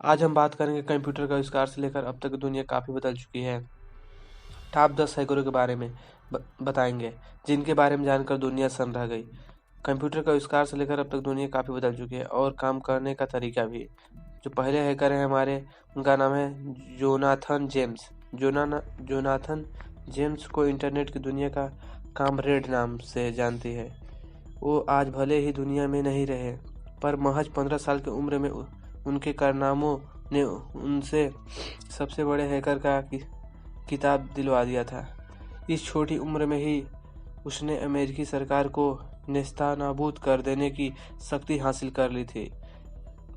आज हम बात करेंगे कंप्यूटर का आविष्कार से लेकर अब तक दुनिया काफ़ी बदल चुकी है। टॉप 10 हैकरों के बारे में बताएंगे, जिनके बारे में जानकर दुनिया सन रह गई। कंप्यूटर का आविष्कार से लेकर अब तक दुनिया काफ़ी बदल चुकी है और काम करने का तरीका भी। जो पहले हैकर हैं हमारे, उनका नाम है जोनाथन जेम्स। जोनाथन जेम्स को इंटरनेट की दुनिया का कामरेड नाम से जानती है। वो आज भले ही दुनिया में नहीं रहे, पर महज 15 साल की उम्र में उनके कारनामों ने उनसे सबसे बड़े हैकर का किताब दिलवा दिया था। इस छोटी उम्र में ही उसने अमेरिकी सरकार को नेस्तनाबूद कर देने की शक्ति हासिल कर ली थी।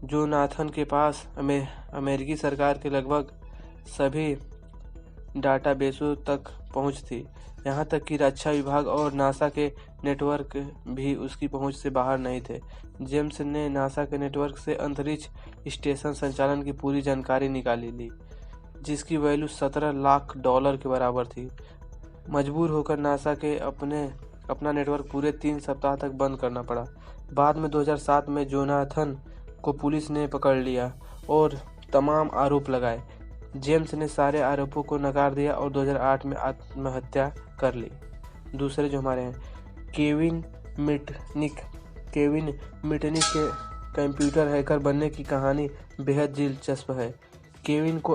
जोनाथन के पास अमेरिकी सरकार के लगभग सभी डाटाबेसों तक पहुंच थी, यहाँ तक कि रक्षा विभाग और नासा के नेटवर्क भी उसकी पहुंच से बाहर नहीं थे। जेम्स ने नासा के नेटवर्क से अंतरिक्ष स्टेशन संचालन की पूरी जानकारी निकाली ली, जिसकी वैल्यू $17 लाख के बराबर थी। मजबूर होकर नासा के अपना नेटवर्क पूरे 3 सप्ताह तक बंद करना पड़ा। बाद में 2007 में जोनाथन को पुलिस ने पकड़ लिया और तमाम आरोप लगाए। जेम्स ने सारे आरोपों को नकार दिया और 2008 में आत्महत्या कर ली। दूसरे जो हमारे हैं, केविन मिटनिक। केविन मिटनिक के कंप्यूटर हैकर बनने की कहानी बेहद दिलचस्प है। केविन को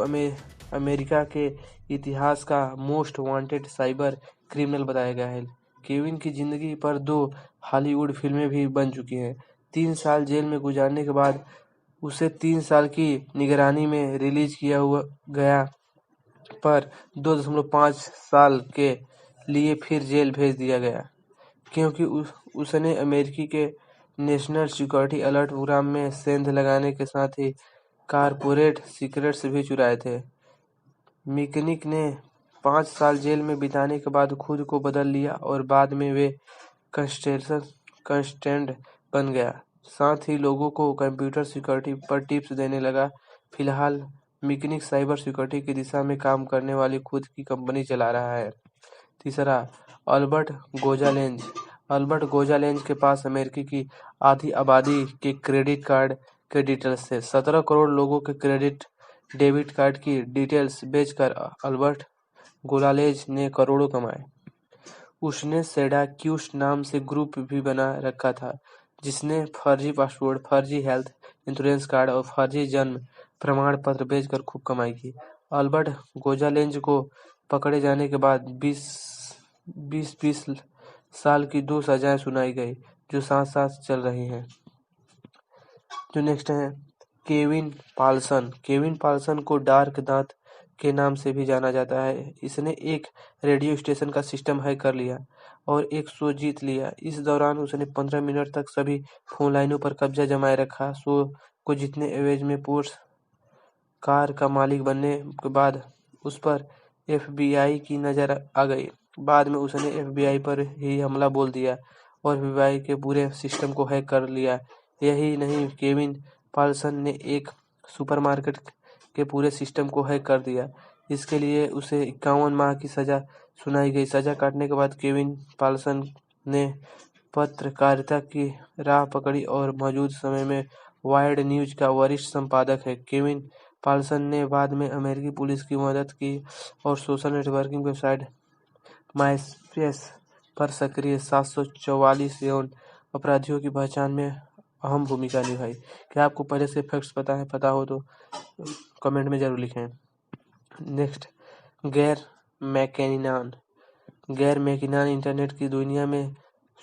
अमेरिका के इतिहास का मोस्ट वांटेड साइबर क्रिमिनल बताया गया है। केविन की जिंदगी पर 2 हॉलीवुड फिल्में भी बन चुकी हैं। 3 साल जेल में गुजारने के बाद उसे 3 साल की निगरानी में रिलीज किया हुआ गया, पर 2.5 साल के लिए फिर जेल भेज दिया गया, क्योंकि उसने अमेरिकी के नेशनल सिक्योरिटी अलर्ट प्रोग्राम में सेंध लगाने के साथ ही कारपोरेट सीक्रेट्स भी चुराए थे। मिकनिक ने 5 साल जेल में बिताने के बाद खुद को बदल लिया और बाद में वे कंस्टेंट बन गया, साथ ही लोगों को कंप्यूटर सिक्योरिटी पर टिप्स देने लगा। फिलहाल मिकनिक साइबर सिक्योरिटी की दिशा में काम करने वाली खुद की कंपनी चला रहा है। तीसरा, अल्बर्ट गोजालेंज। अल्बर्ट गोजालेंज के पास अमेरिकी की आधी आबादी के क्रेडिट कार्ड के डिटेल्स थे। 17 करोड़ लोगों के क्रेडिट डेबिट कार्ड की डिटेल्स बेचकर अल्बर्ट गोजालेंज ने करोड़ों कमाए। उसने सेडाक्यूस नाम से ग्रुप भी बना रखा था, जिसने फर्जी पासपोर्ट, फर्जी हेल्थ इंश्योरेंस कार्ड और फर्जी जन्म प्रमाण पत्र बेचकर खूब कमाई की। अल्बर्ट गोजालेंज को पकड़े जाने के बाद 20 साल की 2 सजाएं सुनाई गई, जो साथ साथ चल रही हैं। जो नेक्स्ट है, केविन पाल्सन। केविन पाल्सन को डार्क दांत के नाम से भी जाना जाता है। इसने एक रेडियो स्टेशन का सिस्टम हैक कर लिया और एक शो जीत लिया। इस दौरान उसने 15 मिनट तक सभी फोन लाइनों पर कब्जा जमाए रखा। शो को जीतने एवज में पोर्स कार का मालिक बनने के बाद उस पर एफबीआई की नज़र आ गई। बाद में उसने एफबीआई पर ही हमला बोल दिया और एफबीआई के पूरे सिस्टम को हैक कर लिया। यही नहीं, केविन पाल्सन ने एक सुपरमार्केट के पूरे सिस्टम को हैक कर दिया। इसके लिए उसे 51 माह की सजा सुनाई गई। सजा काटने के बाद केविन पाल्सन ने पत्रकारिता की राह पकड़ी और मौजूद समय में वायर्ड न्यूज का वरिष्ठ संपादक है। केविन पाल्सन ने बाद में अमेरिकी पुलिस की मदद की और सोशल नेटवर्किंग वेबसाइट माइस्पेस पर सक्रिय 744 यौन अपराधियों की पहचान में अहम भूमिका निभाई। क्या आपको पहले से फैक्ट्स पता हो तो कमेंट में जरूर लिखें। नेक्स्ट, गैर मैकेनिनान। गैर मैकेनिनान इंटरनेट की दुनिया में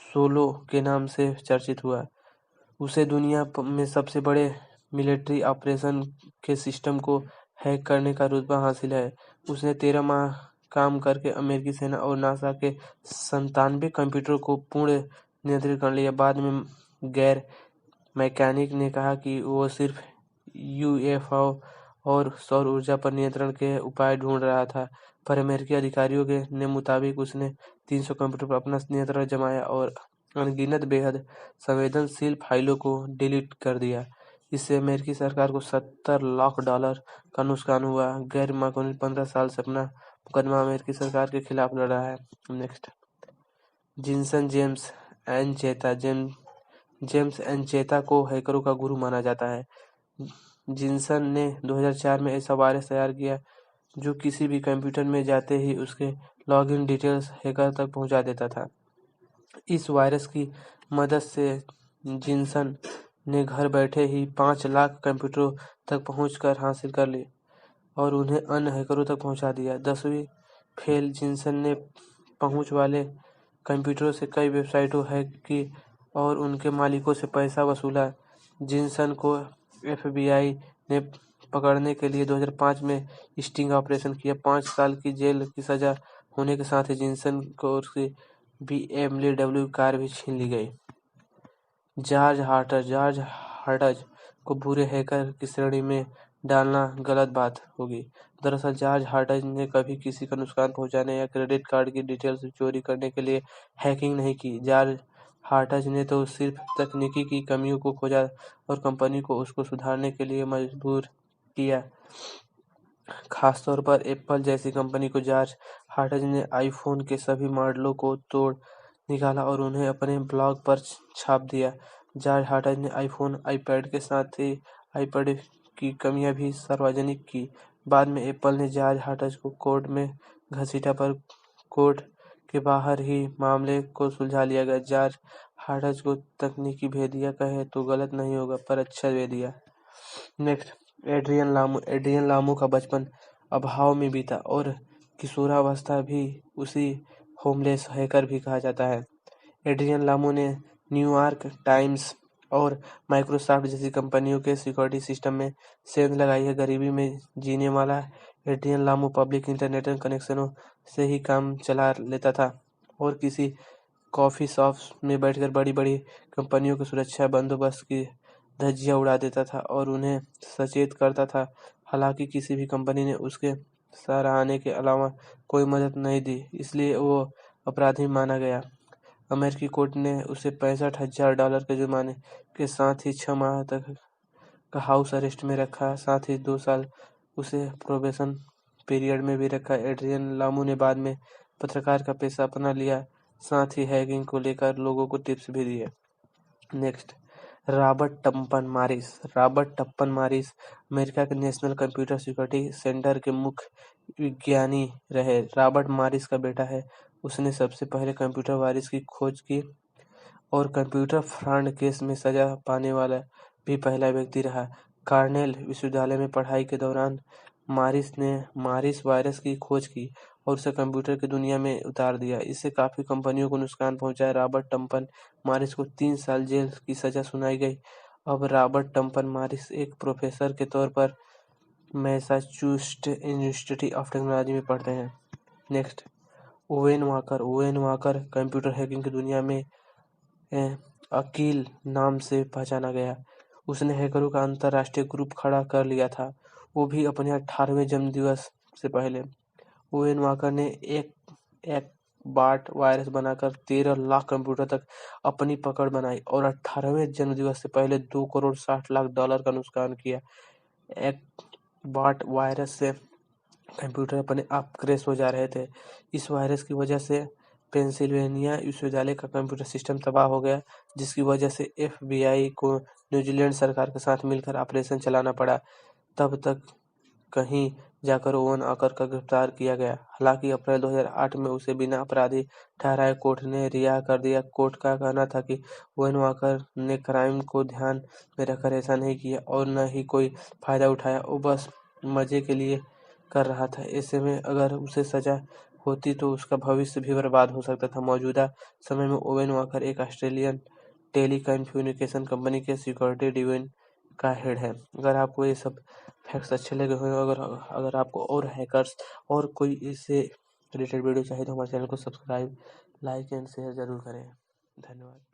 सोलो के नाम से चर्चित हुआ। उसे दुनिया में सबसे बड़े मिलिट्री ऑपरेशन के सिस्टम को हैक करने का रुतबा हासिल है। उसने 13 माह काम करके अमेरिकी सेना और नासा के 97 कंप्यूटरों को पूर्ण नियंत्रित कर लिया। बाद में गैर मैकेनिक ने कहा कि वो सिर्फ यूएफओ और सौर ऊर्जा पर नियंत्रण के उपाय ढूंढ रहा था, पर अमेरिकी अधिकारियों के मुताबिक उसने 300 कंप्यूटर पर अपना नियंत्रण जमाया और अनगिनत बेहद संवेदनशील फाइलों को डिलीट कर दिया। इससे अमेरिकी सरकार को $70 लाख का नुकसान हुआ। गैर मैकेनिक 15 साल से अपना मुकदमा अमेरिकी सरकार के खिलाफ लड़ रहा है। Next, Jinson James Enacheta. James Enacheta को हैकरों का गुरु माना जाता है। जिनसन ने 2004 में ऐसा वायरस तैयार किया जो किसी भी कंप्यूटर में जाते ही उसके लॉगिन डिटेल्स हैकर तक पहुंचा देता था। इस वायरस की मदद से जिनसन ने घर बैठे ही 5 लाख कंप्यूटरों तक पहुंच हासिल कर ली और उन्हें अन्य हैकरों तक पहुंचा दिया। 10वीं फेल जिनसन ने पहुंच वाले कंप्यूटरों से कई वेबसाइटों हैक की और उनके मालिकों से पैसा वसूला। जिनसन को एफबीआई ने पकड़ने के लिए 2005 में स्टिंग ऑपरेशन किया। 5 साल की जेल की सजा होने के साथ ही जिनसन को उसकी BMW कार भी छीन ली गई। जॉर्ज हार्टज को बुरे हैकर की श्रेणी में डालना गलत बात होगी। दरअसल जॉर्ज हार्टज ने कभी किसी का नुकसान पहुंचाने या क्रेडिट कार्ड की डिटेल्स चोरी करने के लिए हैकिंग नहीं की। जॉर्ज हार्टज ने तो सिर्फ तकनीकी की कमियों को खोजा और कंपनी को उसको सुधारने के लिए मजबूर किया। खासतौर पर एप्पल जैसी कंपनी को जॉर्ज हार्टज ने आईफोन के सभी मॉडलों को तोड़ निकाला और उन्हें अपने ब्लॉग पर छाप दिया। जॉर्ज हार्टज ने आईफोन, आईपैड के साथ ही आईपैड की कमियां भी सार्वजनिक की। बाद में एप्पल ने जॉर्ज हार्टज को कोर्ट में घसीटा पर कोर्ट के बाहर ही मामले को सुलझा लिया गया। जॉर्ज हार्टज को तकनीकी भेदिया कहे तो गलत नहीं होगा, पर अच्छा भेदिया। नेक्स्ट, एड्रियन लामू का बचपन अभाव में बीता और किशोरावस्था भी उसी होमलेस हैकर भी कहा जाता है। एड्रियन लामू ने न्यूयॉर्क टाइम्स और माइक्रोसॉफ्ट जैसी कंपनियों के सिक्योरिटी सिस्टम में सेंध लगाई है। गरीबी में जीने वाला एड्रियन लामू पब्लिक इंटरनेट कनेक्शनों से ही काम चला लेता था और किसी कॉफी शॉप में बैठकर बड़ी बड़ी कंपनियों की सुरक्षा बंदोबस्त की धज्जियां उड़ा देता था और उन्हें सचेत करता था। हालांकि किसी भी कंपनी ने उसके सराहने के अलावा कोई मदद नहीं दी, इसलिए वो अपराधी माना गया। अमेरिकी कोर्ट ने उसे $65,000 के जुर्माने के साथ ही 6 माह तक का हाउस अरेस्ट में रखा। साथ ही 2 साल उसे प्रोबेशन पीरियड में भी रखा। एड्रियन लामू ने बाद में पत्रकार का पेशा अपना लिया, साथ ही हैकिंग को लेकर लोगों को टिप्स भी दिए। नेक्स्ट, रॉबर्ट टप्पन मारिस अमेरिका के नेशनल कंप्यूटर सिक्योरिटी सेंटर के मुख्य विज्ञानी रहे। रॉबर्ट मारिस का बेटा है। उसने सबसे पहले कंप्यूटर वायरस की खोज की और कंप्यूटर फ्रॉड केस में सजा पाने वाला भी पहला व्यक्ति रहा। कार्नेल विश्वविद्यालय में पढ़ाई के दौरान मारिस ने वायरस की खोज की और उसे कंप्यूटर की दुनिया में उतार दिया। इससे काफी कंपनियों को नुकसान पहुंचा। रॉबर्ट टप्पन मारिस को 3 साल जेल की सजा सुनाई गई। अब रॉबर्ट टप्पन मारिस एक प्रोफेसर के तौर पर मैसाचुसेट्स इंस्टीट्यूट ऑफ टेक्नोलॉजी में पढ़ते हैं। Next, Owen Walker computer hacking की दुनिया में अकील नाम से पहचाना गया। उसने हैकरों का अंतरराष्ट्रीय ग्रुप खड़ा कर लिया था, वो भी अपने 18वें जन्मदिवस से पहले। ओवेन वाकर ने एक बाट वायरस बनाकर 13 लाख कंप्यूटर तक अपनी पकड़ बनाई और 18वें जन्मदिवस से पहले $2,60,00,000 का नुकसान किया। एक बाट वायरस से कंप्यूटर अपने आप क्रैश हो जा रहे थे। इस वायरस की वजह से पेंसिल्वेनिया विश्वविद्यालय का कंप्यूटर सिस्टम तबाह हो गया, जिसकी वजह से एफबीआई को न्यूजीलैंड सरकार के साथ मिलकर ऑपरेशन चलाना पड़ा। तब तक कहीं जाकर ओवन वाकर का गिरफ्तार किया गया। हालांकि अप्रैल 2008 में उसे बिना अपराधी ठहराए कोर्ट ने रिहा कर दिया। कोर्ट का कहना था कि ओवन वाकर ने क्राइम को ध्यान में रखकर ऐसा नहीं किया और न ही कोई फायदा उठाया, वो बस मजे के लिए कर रहा था। ऐसे में अगर उसे सजा होती तो उसका भविष्य भी बर्बाद हो सकता था। मौजूदा समय में ओवेन वाकर एक ऑस्ट्रेलियन टेलीकम्युनिकेशन कंपनी के सिक्योरिटी डिवीजन का हेड है। अगर आपको ये सब फैक्ट्स अच्छे लगे हो, अगर आपको और हैकर्स और कोई इससे रिलेटेड वीडियो चाहिए तो हमारे चैनल को सब्सक्राइब, लाइक एंड शेयर जरूर करें। धन्यवाद।